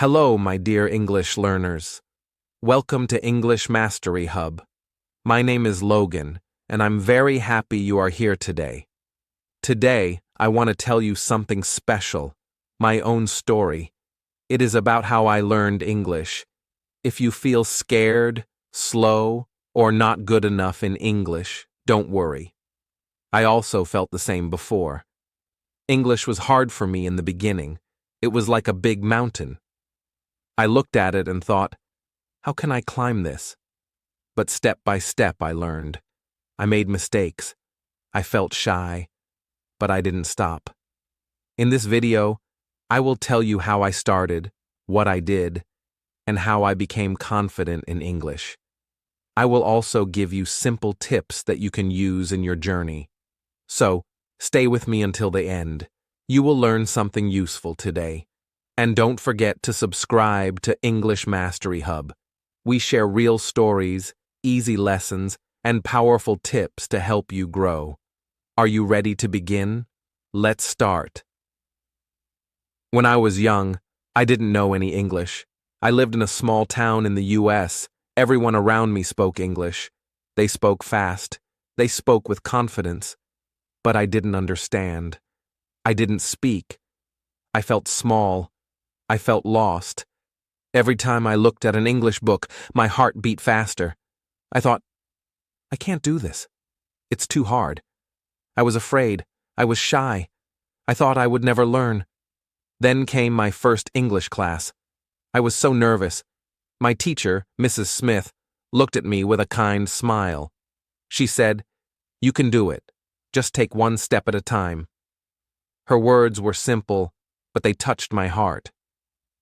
Hello, my dear English learners. Welcome to English Mastery Hub. My name is Logan, and I'm very happy you are here today. Today, I want to tell you something special, my own story. It is about how I learned English. If you feel scared, slow, or not good enough in English, don't worry. I also felt the same before. English was hard for me in the beginning. It was like a big mountain. I looked at it and thought, how can I climb this? But step by step I learned. I made mistakes. I felt shy, but I didn't stop. In this video, I will tell you how I started, what I did, and how I became confident in English. I will also give you simple tips that you can use in your journey. So, stay with me until the end. You will learn something useful today. And don't forget to subscribe to English Mastery Hub. We share real stories, easy lessons, and powerful tips to help you grow. Are you ready to begin? Let's start. When I was young, I didn't know any English. I lived in a small town in the US. Everyone around me spoke English. They spoke fast. They spoke with confidence. But I didn't understand. I didn't speak. I felt small. I felt lost. Every time I looked at an English book, my heart beat faster. I thought, I can't do this. It's too hard. I was afraid. I was shy. I thought I would never learn. Then came my first English class. I was so nervous. My teacher, Mrs. Smith, looked at me with a kind smile. She said, "You can do it. Just take one step at a time." Her words were simple, but they touched my heart.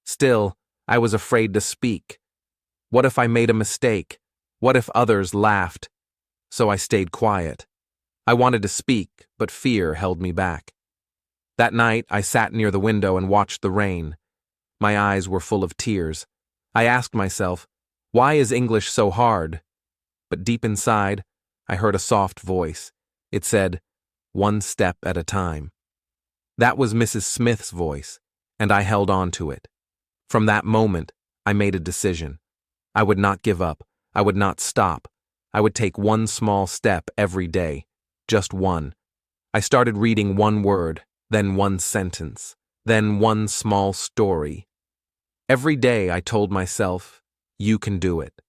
Still, I was afraid to speak. What if I made a mistake? What if others laughed? So I stayed quiet. I wanted to speak, but fear held me back. That night, I sat near the window and watched the rain. My eyes were full of tears. I asked myself, why is English so hard? But deep inside, I heard a soft voice. It said, one step at a time. That was Mrs. Smith's voice, and I held on to it. From that moment, I made a decision. I would not give up. I would not stop. I would take one small step every day. Just one. I started reading one word, then one sentence, then one small story. Every day I told myself, you can do it.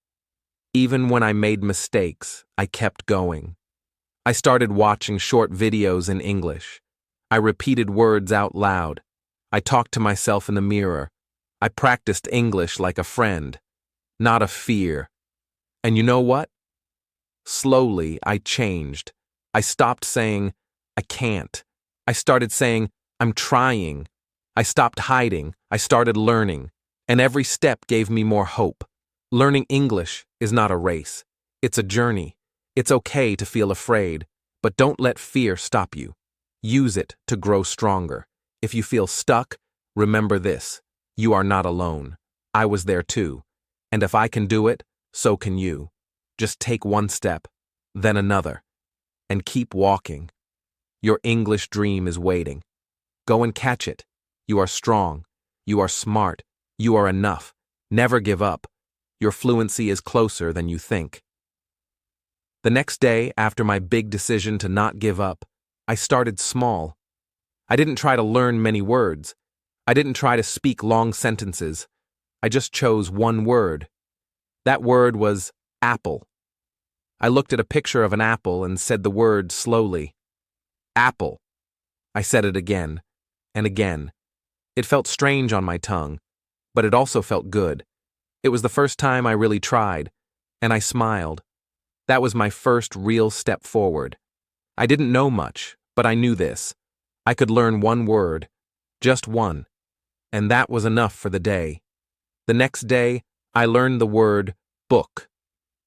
Even when I made mistakes, I kept going. I started watching short videos in English. I repeated words out loud. I talked to myself in the mirror. I practiced English like a friend, not a fear. And you know what? Slowly, I changed. I stopped saying, I can't. I started saying, I'm trying. I stopped hiding. I started learning. And every step gave me more hope. Learning English is not a race. It's a journey. It's okay to feel afraid, but don't let fear stop you. Use it to grow stronger. If you feel stuck, remember this. You are not alone. I was there too. And if I can do it, so can you. Just take one step, then another, and keep walking. Your English dream is waiting. Go and catch it. You are strong. You are smart. You are enough. Never give up. Your fluency is closer than you think. The next day, after my big decision to not give up, I started small. I didn't try to learn many words. I didn't try to speak long sentences. I just chose one word. That word was apple. I looked at a picture of an apple and said the word slowly. Apple. I said it again and again. It felt strange on my tongue, but it also felt good. It was the first time I really tried, and I smiled. That was my first real step forward. I didn't know much, but I knew this. I could learn one word, just one. And that was enough for the day. The next day, I learned the word book.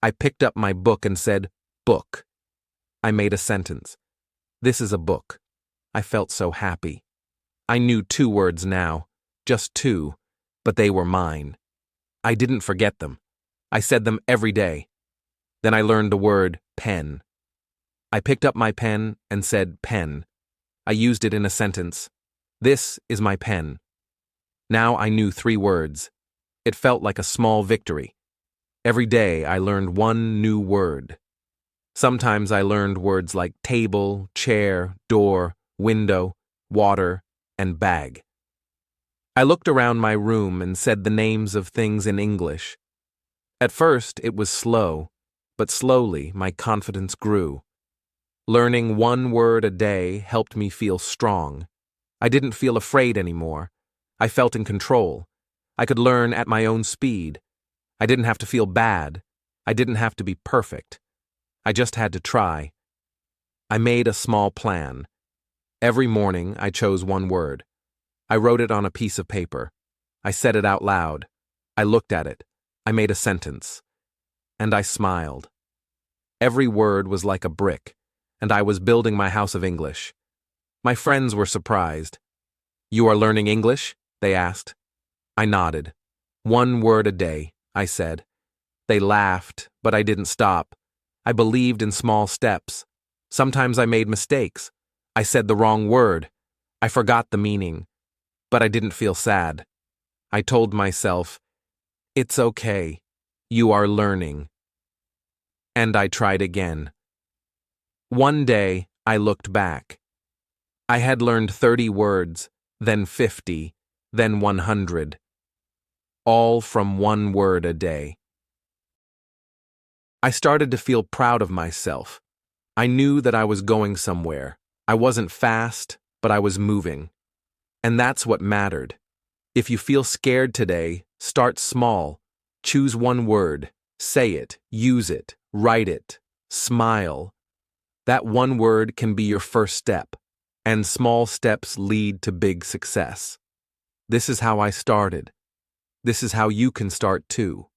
I picked up my book and said, book. I made a sentence. This is a book. I felt so happy. I knew 2 words now, just 2, but they were mine. I didn't forget them. I said them every day. Then I learned the word pen. I picked up my pen and said pen. I used it in a sentence. This is my pen. Now I knew 3 words. It felt like a small victory. Every day I learned one new word. Sometimes I learned words like table, chair, door, window, water, and bag. I looked around my room and said the names of things in English. At first it was slow, but slowly my confidence grew. Learning one word a day helped me feel strong. I didn't feel afraid anymore. I felt in control. I could learn at my own speed. I didn't have to feel bad. I didn't have to be perfect. I just had to try. I made a small plan. Every morning I chose one word. I wrote it on a piece of paper. I said it out loud. I looked at it. I made a sentence. And I smiled. Every word was like a brick, and I was building my house of English. My friends were surprised. "You are learning English?" they asked. I nodded. "One word a day," I said. They laughed, but I didn't stop. I believed in small steps. Sometimes I made mistakes. I said the wrong word. I forgot the meaning. But I didn't feel sad. I told myself, "It's okay. You are learning." And I tried again. One day, I looked back. I had learned 30 words, then 50, then 100. All from one word a day. I started to feel proud of myself. I knew that I was going somewhere. I wasn't fast, but I was moving. And that's what mattered. If you feel scared today, start small. Choose one word. Say it, use it, write it, smile. That one word can be your first step, and small steps lead to big success. This is how I started. This is how you can start too.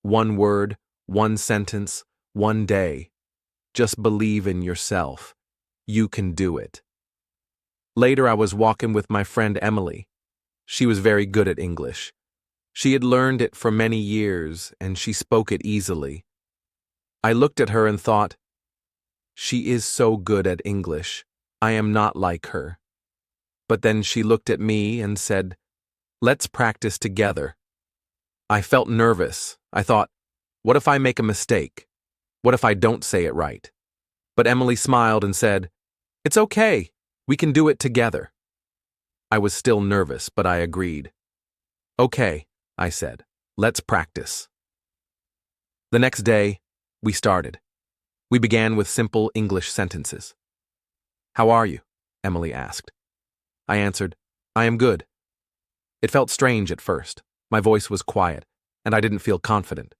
One word, one sentence, one day. Just believe in yourself. You can do it. Later, I was walking with my friend Emily. She was very good at English. She had learned it for many years, and she spoke it easily. I looked at her and thought, "She is so good at English. I am not like her." But then she looked at me and said, "Let's practice together." I felt nervous. I thought, what if I make a mistake? What if I don't say it right? But Emily smiled and said, "It's okay. We can do it together." I was still nervous, but I agreed. "Okay," I said, "let's practice." The next day, we started. We began with simple English sentences. "How are you?" Emily asked. I answered, "I am good." It felt strange at first. My voice was quiet, and I didn't feel confident.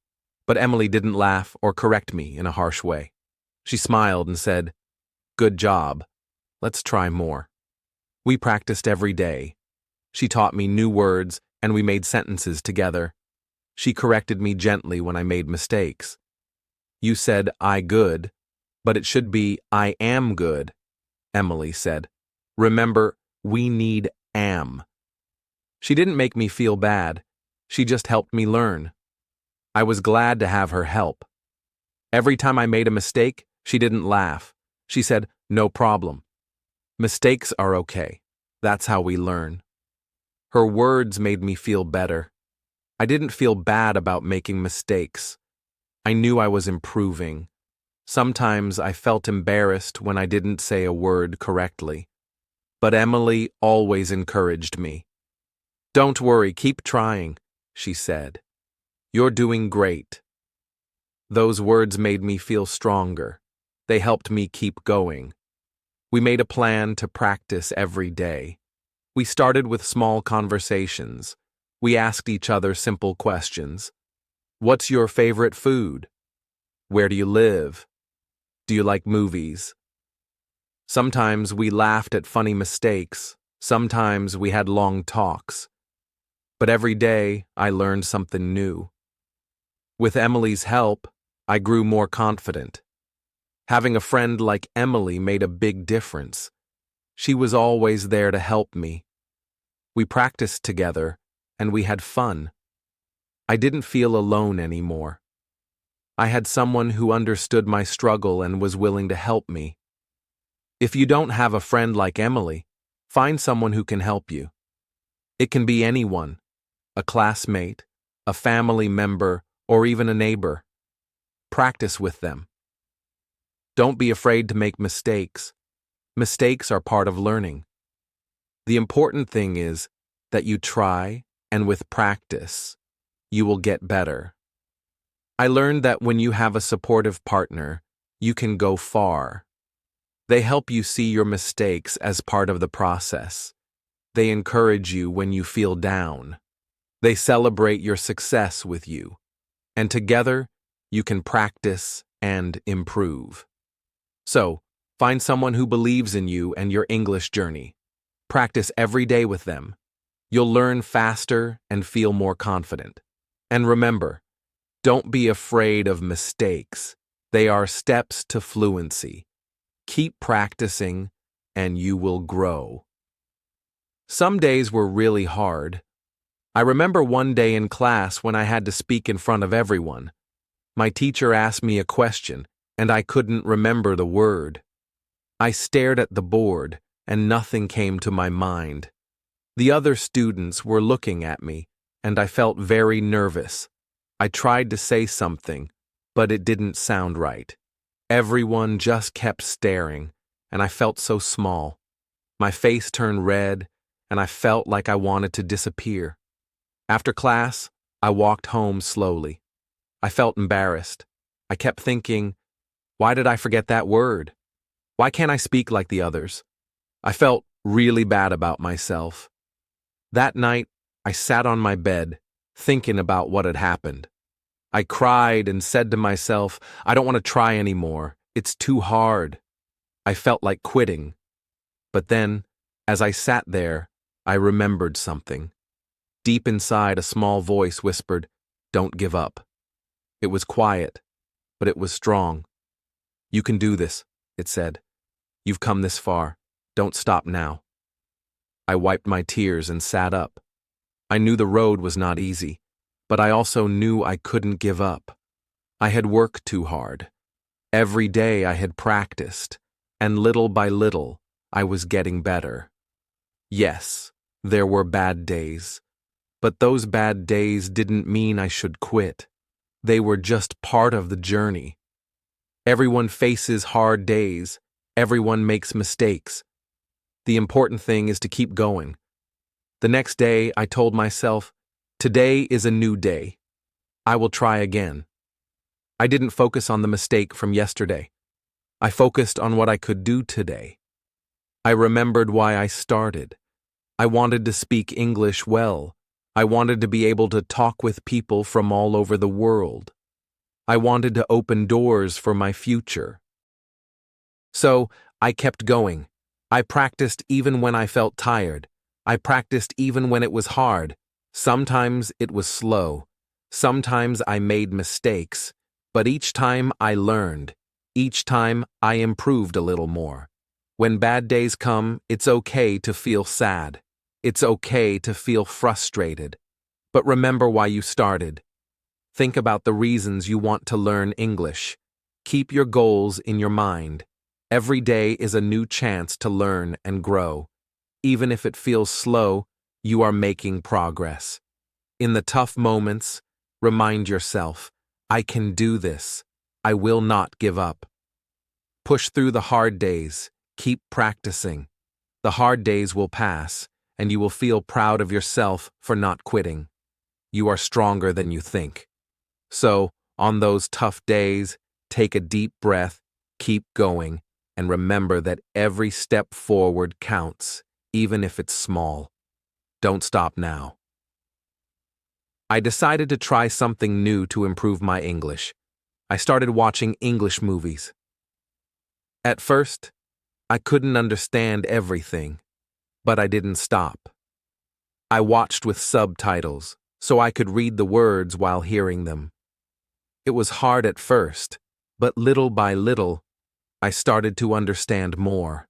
But Emily didn't laugh or correct me in a harsh way. She smiled and said, "Good job. Let's try more." We practiced every day. She taught me new words, and we made sentences together. She corrected me gently when I made mistakes. "You said I good, but it should be I am good," Emily said. "Remember, we need am." She didn't make me feel bad. She just helped me learn. I was glad to have her help. Every time I made a mistake, she didn't laugh. She said, "No problem. Mistakes are okay. That's how we learn." Her words made me feel better. I didn't feel bad about making mistakes. I knew I was improving. Sometimes I felt embarrassed when I didn't say a word correctly. But Emily always encouraged me. "Don't worry, keep trying," she said. "You're doing great." Those words made me feel stronger. They helped me keep going. We made a plan to practice every day. We started with small conversations. We asked each other simple questions. "What's your favorite food? Where do you live? Do you like movies?" Sometimes we laughed at funny mistakes. Sometimes we had long talks. But every day I learned something new. With Emily's help, I grew more confident. Having a friend like Emily made a big difference. She was always there to help me. We practiced together, and we had fun. I didn't feel alone anymore. I had someone who understood my struggle and was willing to help me. If you don't have a friend like Emily, find someone who can help you. It can be anyone, a classmate, a family member, or even a neighbor. Practice with them. Don't be afraid to make mistakes. Mistakes are part of learning. The important thing is that you try, and with practice, you will get better. I learned that when you have a supportive partner, you can go far. They help you see your mistakes as part of the process. They encourage you when you feel down. They celebrate your success with you. And together, you can practice and improve. So, find someone who believes in you and your English journey. Practice every day with them. You'll learn faster and feel more confident. And remember, don't be afraid of mistakes. They are steps to fluency. Keep practicing, and you will grow. Some days were really hard. I remember one day in class when I had to speak in front of everyone. My teacher asked me a question, and I couldn't remember the word. I stared at the board, and nothing came to my mind. The other students were looking at me, and I felt very nervous. I tried to say something, but it didn't sound right. Everyone just kept staring, and I felt so small. My face turned red, and I felt like I wanted to disappear. After class, I walked home slowly. I felt embarrassed. I kept thinking, why did I forget that word? Why can't I speak like the others? I felt really bad about myself. That night, I sat on my bed, thinking about what had happened. I cried and said to myself, I don't want to try anymore. It's too hard. I felt like quitting. But then, as I sat there, I remembered something. Deep inside, a small voice whispered, "Don't give up." It was quiet, but it was strong. "You can do this," it said. "You've come this far. Don't stop now." I wiped my tears and sat up. I knew the road was not easy, but I also knew I couldn't give up. I had worked too hard. Every day I had practiced, and little by little, I was getting better. Yes, there were bad days, but those bad days didn't mean I should quit. They were just part of the journey. Everyone faces hard days. Everyone makes mistakes. The important thing is to keep going. The next day, I told myself, today is a new day. I will try again. I didn't focus on the mistake from yesterday. I focused on what I could do today. I remembered why I started. I wanted to speak English well. I wanted to be able to talk with people from all over the world. I wanted to open doors for my future. So, I kept going. I practiced even when I felt tired. I practiced even when it was hard. Sometimes it was slow. Sometimes I made mistakes. But each time I learned. Each time I improved a little more. When bad days come, it's okay to feel sad. It's okay to feel frustrated. But remember why you started. Think about the reasons you want to learn English. Keep your goals in your mind. Every day is a new chance to learn and grow. Even if it feels slow, you are making progress. In the tough moments, remind yourself, I can do this. I will not give up. Push through the hard days. Keep practicing. The hard days will pass, and you will feel proud of yourself for not quitting. You are stronger than you think. So, on those tough days, take a deep breath, keep going, and remember that every step forward counts, even if it's small. Don't stop now. I decided to try something new to improve my English. I started watching English movies. At first, I couldn't understand everything, but I didn't stop. I watched with subtitles, so I could read the words while hearing them. It was hard at first, but little by little, I started to understand more.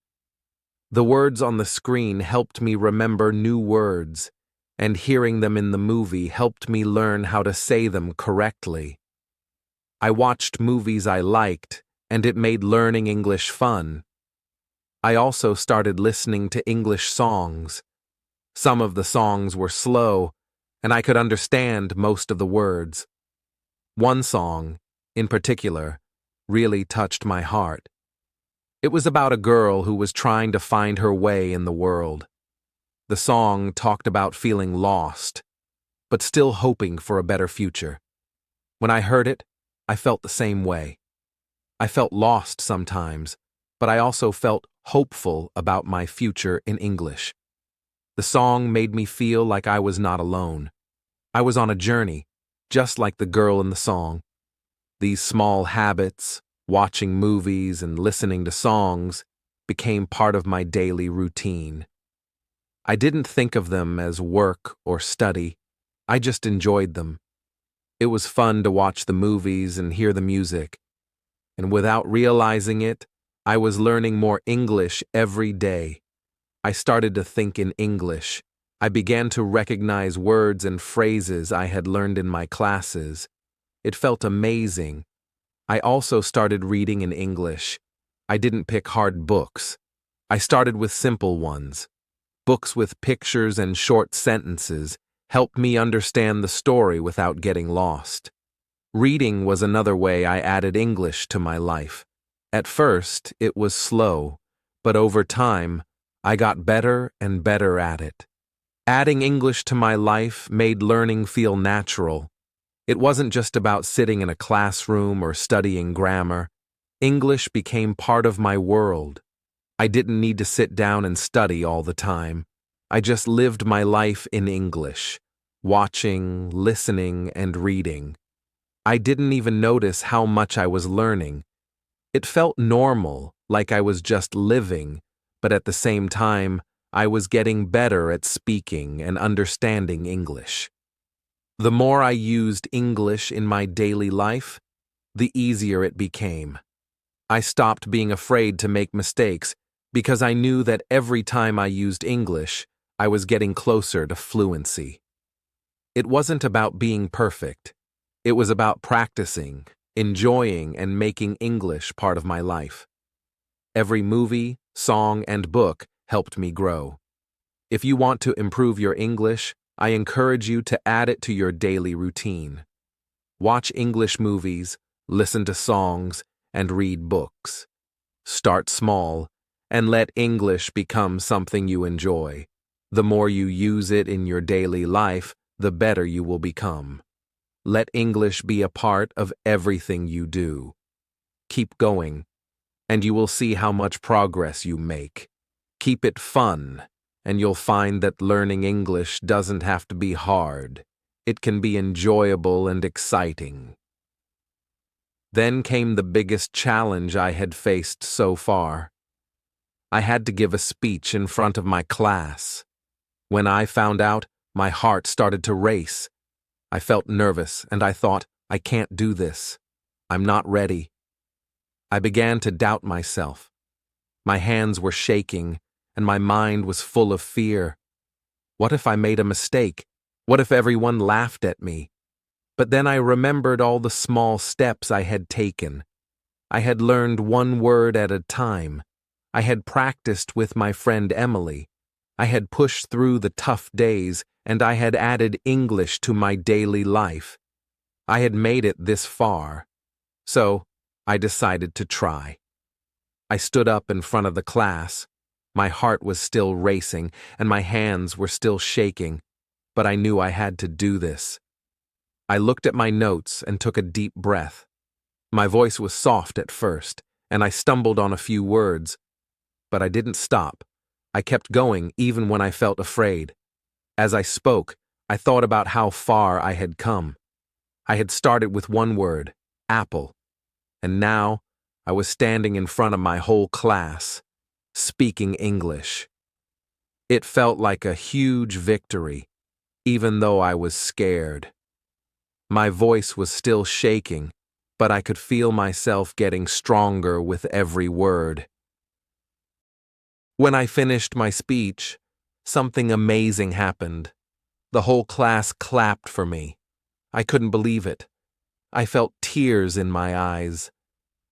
The words on the screen helped me remember new words, and hearing them in the movie helped me learn how to say them correctly. I watched movies I liked, and it made learning English fun. I also started listening to English songs. Some of the songs were slow, and I could understand most of the words. One song, in particular, really touched my heart. It was about a girl who was trying to find her way in the world. The song talked about feeling lost, but still hoping for a better future. When I heard it, I felt the same way. I felt lost sometimes, but I also felt hopeful about my future in English. The song made me feel like I was not alone. I was on a journey, just like the girl in the song. These small habits, watching movies and listening to songs, became part of my daily routine. I didn't think of them as work or study. I just enjoyed them. It was fun to watch the movies and hear the music. And without realizing it, I was learning more English every day. I started to think in English. I began to recognize words and phrases I had learned in my classes. It felt amazing. I also started reading in English. I didn't pick hard books. I started with simple ones. Books with pictures and short sentences helped me understand the story without getting lost. Reading was another way I added English to my life. At first, it was slow, but over time, I got better and better at it. Adding English to my life made learning feel natural. It wasn't just about sitting in a classroom or studying grammar. English became part of my world. I didn't need to sit down and study all the time. I just lived my life in English, watching, listening, and reading. I didn't even notice how much I was learning. It felt normal, like I was just living, but at the same time, I was getting better at speaking and understanding English. The more I used English in my daily life, the easier it became. I stopped being afraid to make mistakes because I knew that every time I used English, I was getting closer to fluency. It wasn't about being perfect. It was about practicing, enjoying, and making English part of my life. Every movie, song, and book helped me grow. If you want to improve your English, I encourage you to add it to your daily routine. Watch English movies, listen to songs, and read books. Start small, and let English become something you enjoy. The more you use it in your daily life, the better you will become. Let English be a part of everything you do. Keep going, and you will see how much progress you make. Keep it fun, and you'll find that learning English doesn't have to be hard. It can be enjoyable and exciting. Then came the biggest challenge I had faced so far. I had to give a speech in front of my class. When I found out, my heart started to race. I felt nervous, and I thought, I can't do this. I'm not ready. I began to doubt myself. My hands were shaking, and my mind was full of fear. What if I made a mistake? What if everyone laughed at me? But then I remembered all the small steps I had taken. I had learned one word at a time. I had practiced with my friend Emily. I had pushed through the tough days, and I had added English to my daily life. I had made it this far. So, I decided to try. I stood up in front of the class. My heart was still racing, and my hands were still shaking, but I knew I had to do this. I looked at my notes and took a deep breath. My voice was soft at first, and I stumbled on a few words, but I didn't stop. I kept going even when I felt afraid. As I spoke, I thought about how far I had come. I had started with one word, apple, and now I was standing in front of my whole class, speaking English. It felt like a huge victory, even though I was scared. My voice was still shaking, but I could feel myself getting stronger with every word. When I finished my speech, something amazing happened. The whole class clapped for me. I couldn't believe it. I felt tears in my eyes.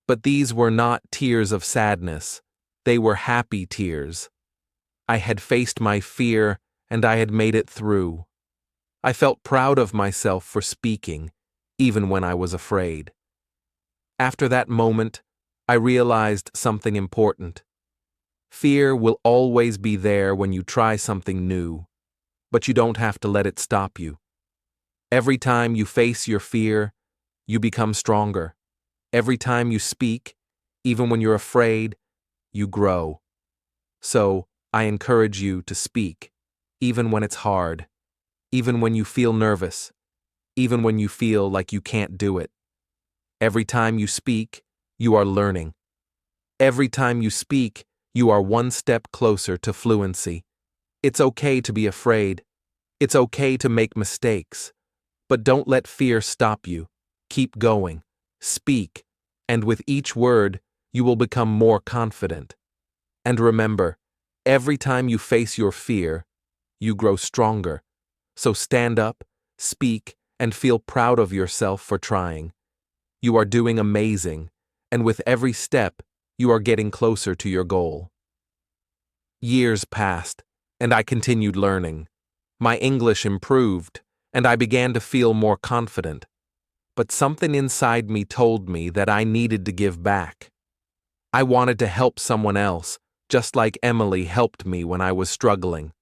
But these were not tears of sadness. They were happy tears. I had faced my fear, and I had made it through. I felt proud of myself for speaking, even when I was afraid. After that moment, I realized something important. Fear will always be there when you try something new, but you don't have to let it stop you. Every time you face your fear, you become stronger. Every time you speak, even when you're afraid, you grow. So, I encourage you to speak, even when it's hard, even when you feel nervous, even when you feel like you can't do it. Every time you speak, you are learning. Every time you speak, you are one step closer to fluency. It's okay to be afraid. It's okay to make mistakes. But don't let fear stop you. Keep going. Speak. And with each word, you will become more confident. And remember, every time you face your fear, you grow stronger. So stand up, speak, and feel proud of yourself for trying. You are doing amazing, and with every step, you are getting closer to your goal. Years passed, and I continued learning. My English improved, and I began to feel more confident. But something inside me told me that I needed to give back. I wanted to help someone else, just like Emily helped me when I was struggling.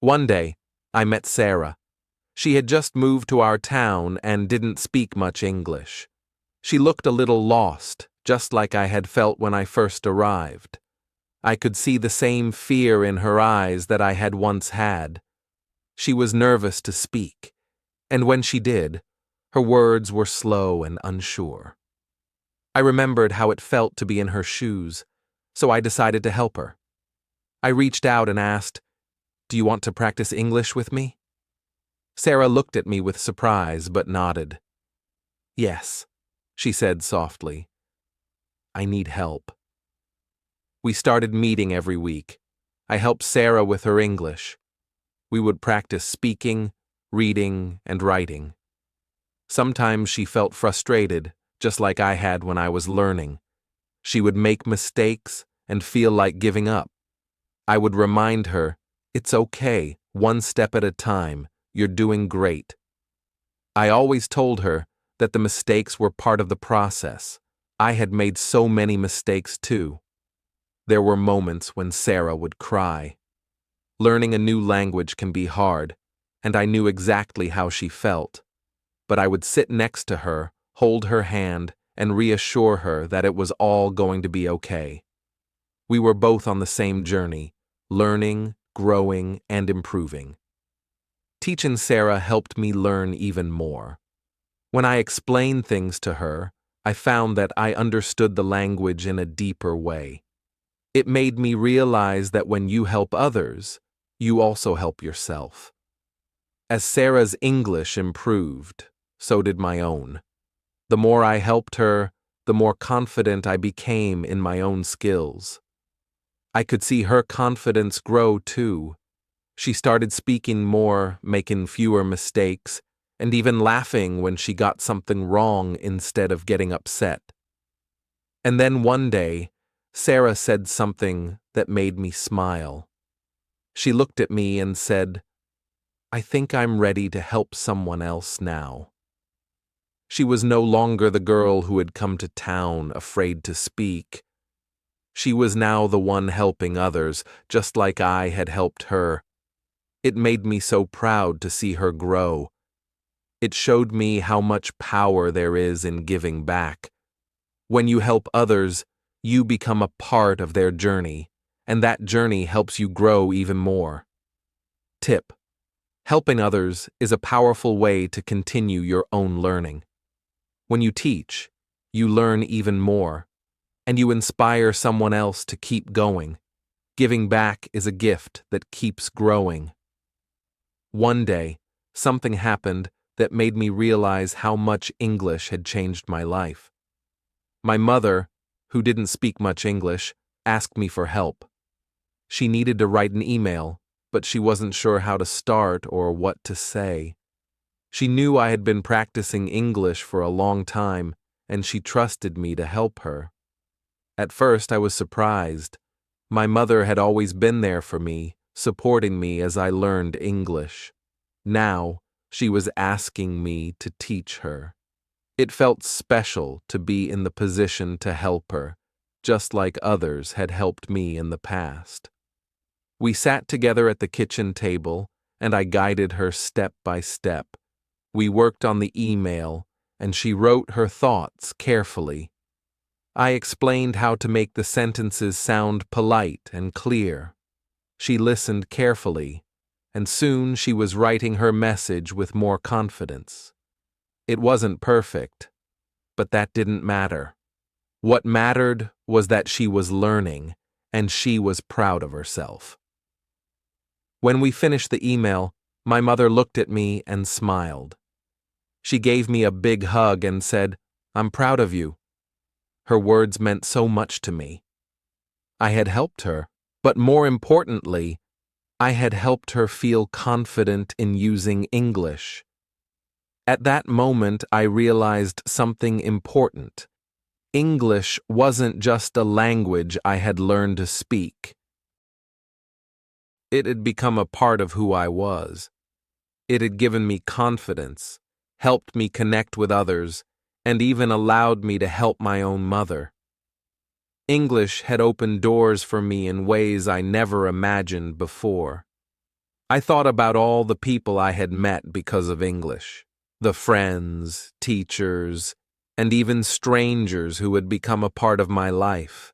One day, I met Sarah. She had just moved to our town and didn't speak much English. She looked a little lost, just like I had felt when I first arrived. I could see the same fear in her eyes that I had once had. She was nervous to speak, and when she did, her words were slow and unsure. I remembered how it felt to be in her shoes, so I decided to help her. I reached out and asked, "Do you want to practice English with me?" Sarah looked at me with surprise but nodded. "Yes," she said softly. "I need help." We started meeting every week. I helped Sarah with her English. We would practice speaking, reading, and writing. Sometimes she felt frustrated, just like I had when I was learning. She would make mistakes and feel like giving up. I would remind her, "It's okay, one step at a time. You're doing great." I always told her that the mistakes were part of the process. I had made so many mistakes too. There were moments when Sarah would cry. Learning a new language can be hard, and I knew exactly how she felt. But I would sit next to her, hold her hand, and reassure her that it was all going to be okay. We were both on the same journey, learning, growing, and improving. Teaching Sarah helped me learn even more. When I explained things to her, I found that I understood the language in a deeper way. It made me realize that when you help others, you also help yourself. As Sarah's English improved, so did my own. The more I helped her, the more confident I became in my own skills. I could see her confidence grow too. She started speaking more, making fewer mistakes, and even laughing when she got something wrong instead of getting upset. And then one day, Sarah said something that made me smile. She looked at me and said, "I think I'm ready to help someone else now." She was no longer the girl who had come to town afraid to speak. She was now the one helping others, just like I had helped her. It made me so proud to see her grow. It showed me how much power there is in giving back. When you help others, you become a part of their journey, and that journey helps you grow even more. Tip: helping others is a powerful way to continue your own learning. When you teach, you learn even more, and you inspire someone else to keep going. Giving back is a gift that keeps growing. One day, something happened that made me realize how much English had changed my life. My mother, who didn't speak much English, asked me for help. She needed to write an email, but she wasn't sure how to start or what to say. She knew I had been practicing English for a long time, and she trusted me to help her. At first, I was surprised. My mother had always been there for me, supporting me as I learned English. Now, she was asking me to teach her. It felt special to be in the position to help her, just like others had helped me in the past. We sat together at the kitchen table, and I guided her step by step. We worked on the email, and she wrote her thoughts carefully. I explained how to make the sentences sound polite and clear. She listened carefully, and soon she was writing her message with more confidence. It wasn't perfect, but that didn't matter. What mattered was that she was learning, and she was proud of herself. When we finished the email, my mother looked at me and smiled. She gave me a big hug and said, "I'm proud of you." Her words meant so much to me. I had helped her, but more importantly, I had helped her feel confident in using English. At that moment, I realized something important. English wasn't just a language I had learned to speak. It had become a part of who I was. It had given me confidence, helped me connect with others, and even allowed me to help my own mother. English had opened doors for me in ways I never imagined before. I thought about all the people I had met because of English, the friends, teachers, and even strangers who had become a part of my life.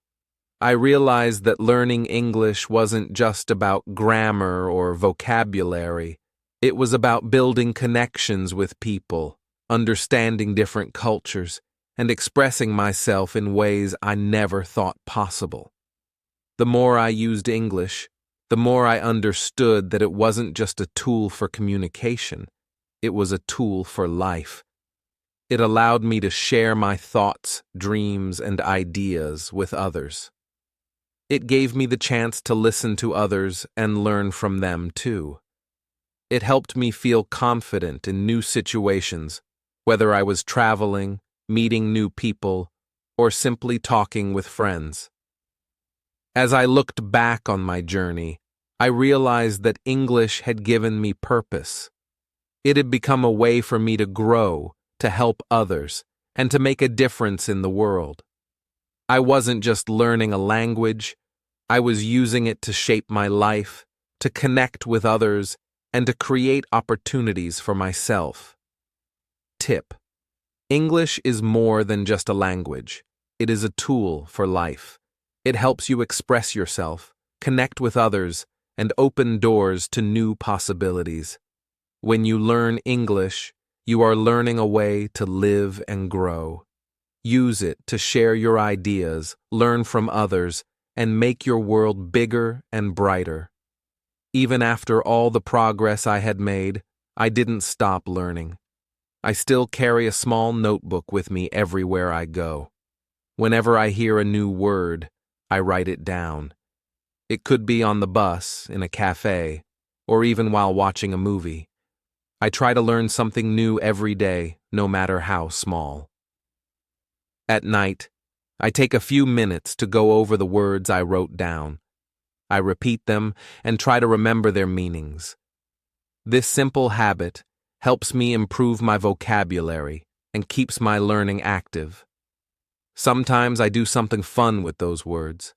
I realized that learning English wasn't just about grammar or vocabulary. It was about building connections with people, understanding different cultures, and expressing myself in ways I never thought possible. The more I used English, the more I understood that it wasn't just a tool for communication, it was a tool for life. It allowed me to share my thoughts, dreams, and ideas with others. It gave me the chance to listen to others and learn from them too. It helped me feel confident in new situations, whether I was traveling, meeting new people, or simply talking with friends. As I looked back on my journey, I realized that English had given me purpose. It had become a way for me to grow, to help others, and to make a difference in the world. I wasn't just learning a language, I was using it to shape my life, to connect with others, and to create opportunities for myself. Tip: English is more than just a language. It is a tool for life. It helps you express yourself, connect with others, and open doors to new possibilities. When you learn English, you are learning a way to live and grow. Use it to share your ideas, learn from others, and make your world bigger and brighter. Even after all the progress I had made, I didn't stop learning. I still carry a small notebook with me everywhere I go. Whenever I hear a new word, I write it down. It could be on the bus, in a cafe, or even while watching a movie. I try to learn something new every day, no matter how small. At night, I take a few minutes to go over the words I wrote down. I repeat them and try to remember their meanings. This simple habit helps me improve my vocabulary and keeps my learning active. Sometimes I do something fun with those words.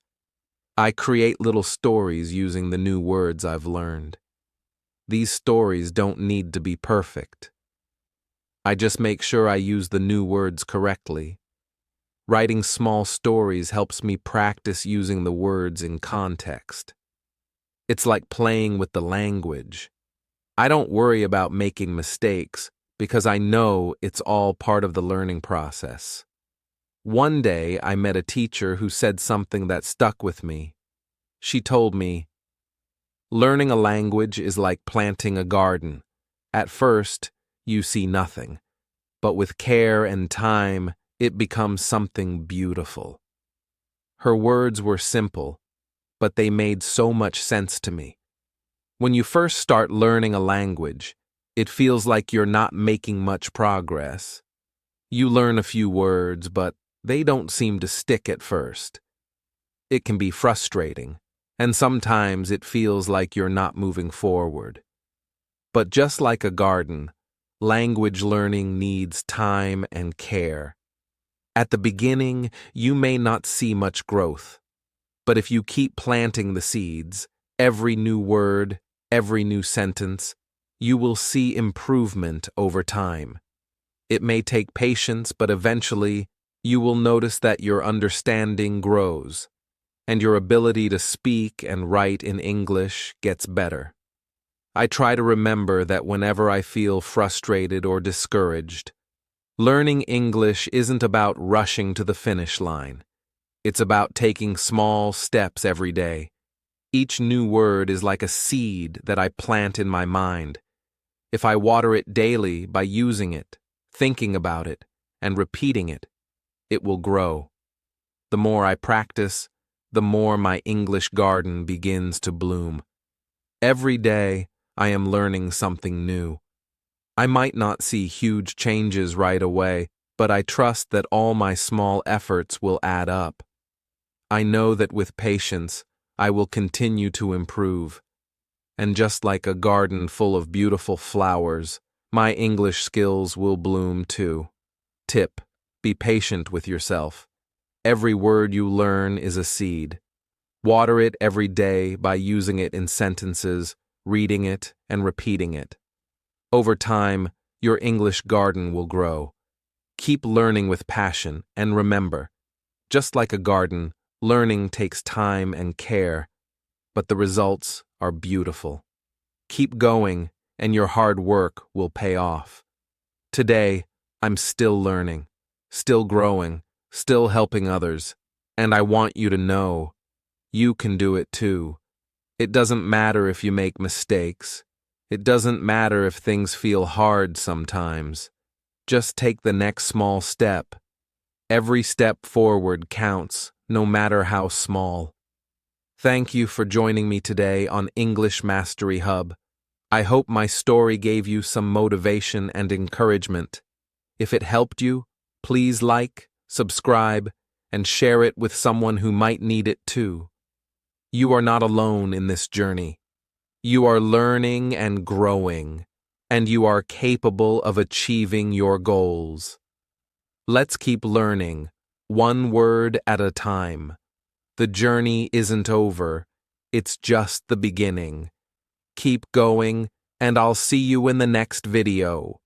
I create little stories using the new words I've learned. These stories don't need to be perfect. I just make sure I use the new words correctly. Writing small stories helps me practice using the words in context. It's like playing with the language. I don't worry about making mistakes because I know it's all part of the learning process. One day, I met a teacher who said something that stuck with me. She told me, "Learning a language is like planting a garden. At first, you see nothing, but with care and time, it becomes something beautiful." Her words were simple, but they made so much sense to me. When you first start learning a language, it feels like you're not making much progress. You learn a few words, but they don't seem to stick at first. It can be frustrating, and sometimes it feels like you're not moving forward. But just like a garden, language learning needs time and care. At the beginning, you may not see much growth, but if you keep planting the seeds, every new word, every new sentence, you will see improvement over time. It may take patience, but eventually, you will notice that your understanding grows, and your ability to speak and write in English gets better. I try to remember that whenever I feel frustrated or discouraged, learning English isn't about rushing to the finish line. It's about taking small steps every day. Each new word is like a seed that I plant in my mind. If I water it daily by using it, thinking about it, and repeating it, it will grow. The more I practice, the more my English garden begins to bloom. Every day, I am learning something new. I might not see huge changes right away, but I trust that all my small efforts will add up. I know that with patience, I will continue to improve. And just like a garden full of beautiful flowers, my English skills will bloom too. Tip: be patient with yourself. Every word you learn is a seed. Water it every day by using it in sentences, reading it, and repeating it. Over time, your English garden will grow. Keep learning with passion, and remember, just like a garden, learning takes time and care, but the results are beautiful. Keep going, and your hard work will pay off. Today, I'm still learning, still growing, still helping others, and I want you to know, you can do it too. It doesn't matter if you make mistakes. It doesn't matter if things feel hard sometimes. Just take the next small step. Every step forward counts, no matter how small. Thank you for joining me today on English Mastery Hub. I hope my story gave you some motivation and encouragement. If it helped you, please like, subscribe, and share it with someone who might need it too. You are not alone in this journey. You are learning and growing, and you are capable of achieving your goals. Let's keep learning, one word at a time. The journey isn't over, it's just the beginning. Keep going, and I'll see you in the next video.